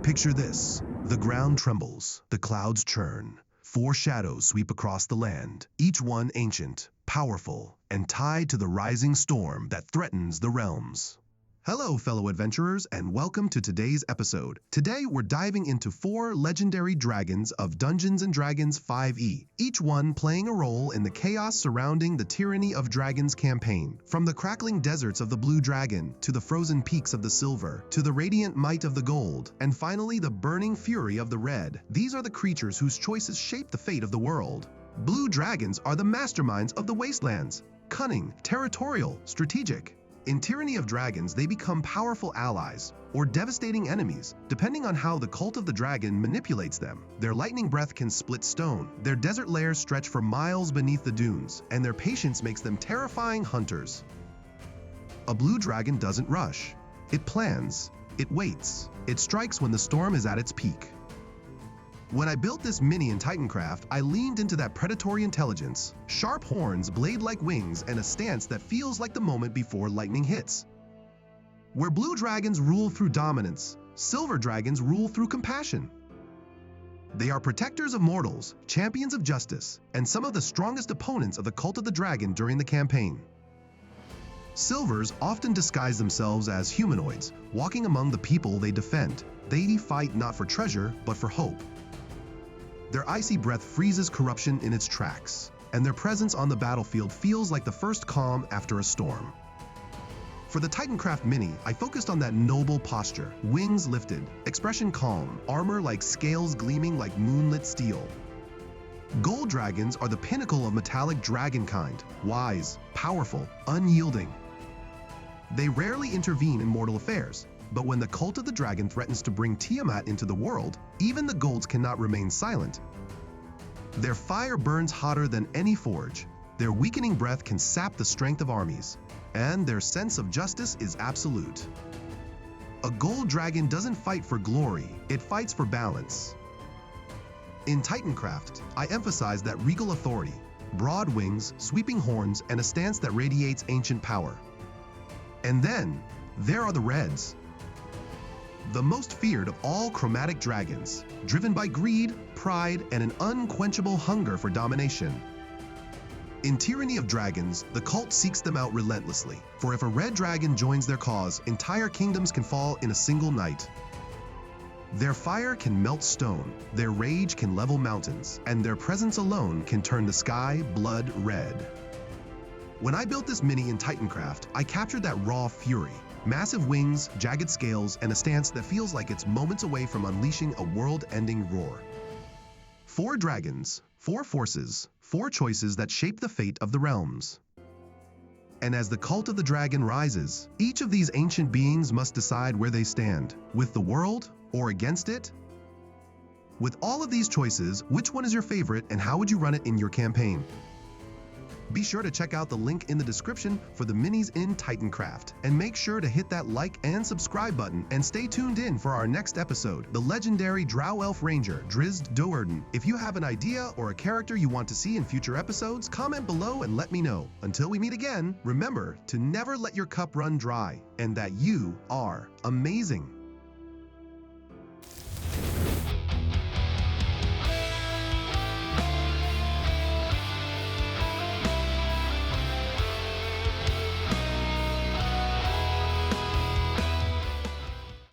Picture this. The ground trembles, the clouds churn. 4 shadows sweep across the land, each one ancient, powerful, and tied to the rising storm that threatens the realms. Hello, fellow adventurers, and welcome to today's episode. Today, we're diving into 4 legendary dragons of Dungeons & Dragons 5e, each one playing a role in the chaos surrounding the Tyranny of Dragons campaign. From the crackling deserts of the Blue Dragon, to the frozen peaks of the Silver, to the radiant might of the Gold, and finally the burning fury of the Red. These are the creatures whose choices shape the fate of the world. Blue dragons are the masterminds of the wastelands, cunning, territorial, strategic. In Tyranny of Dragons, they become powerful allies or devastating enemies, depending on how the cult of the dragon manipulates them. Their lightning breath can split stone, their desert lairs stretch for miles beneath the dunes, and their patience makes them terrifying hunters. A blue dragon doesn't rush. It plans, it waits, it strikes when the storm is at its peak. When I built this mini in TitanCraft, I leaned into that predatory intelligence, sharp horns, blade-like wings, and a stance that feels like the moment before lightning hits. Where blue dragons rule through dominance, silver dragons rule through compassion. They are protectors of mortals, champions of justice, and some of the strongest opponents of the cult of the dragon during the campaign. Silvers often disguise themselves as humanoids, walking among the people they defend. They fight not for treasure, but for hope. Their icy breath freezes corruption in its tracks, and their presence on the battlefield feels like the first calm after a storm. For the TitanCraft Mini, I focused on that noble posture, wings lifted, expression calm, armor like scales gleaming like moonlit steel. Gold dragons are the pinnacle of metallic dragon kind, wise, powerful, unyielding. They rarely intervene in mortal affairs, but when the cult of the dragon threatens to bring Tiamat into the world, even the golds cannot remain silent. Their fire burns hotter than any forge, their weakening breath can sap the strength of armies, and their sense of justice is absolute. A gold dragon doesn't fight for glory, it fights for balance. In TitanCraft, I emphasize that regal authority, broad wings, sweeping horns, and a stance that radiates ancient power. And then, there are the Reds. The most feared of all chromatic dragons, driven by greed, pride, and an unquenchable hunger for domination. In Tyranny of Dragons, the cult seeks them out relentlessly, for if a red dragon joins their cause, entire kingdoms can fall in a single night. Their fire can melt stone, their rage can level mountains, and their presence alone can turn the sky blood red. When I built this mini in TitanCraft, I captured that raw fury. Massive wings, jagged scales, and a stance that feels like it's moments away from unleashing a world-ending roar. 4 dragons, 4 forces, 4 choices that shape the fate of the realms. And as the cult of the dragon rises, each of these ancient beings must decide where they stand, with the world or against it. With all of these choices, which one is your favorite and how would you run it in your campaign? Be sure to check out the link in the description for the minis in TitanCraft, and make sure to hit that like and subscribe button, and stay tuned in for our next episode, the legendary Drow Elf Ranger, Drizzt Do'Urden. If you have an idea or a character you want to see in future episodes, comment below and let me know. Until we meet again, remember to never let your cup run dry, and that you are amazing.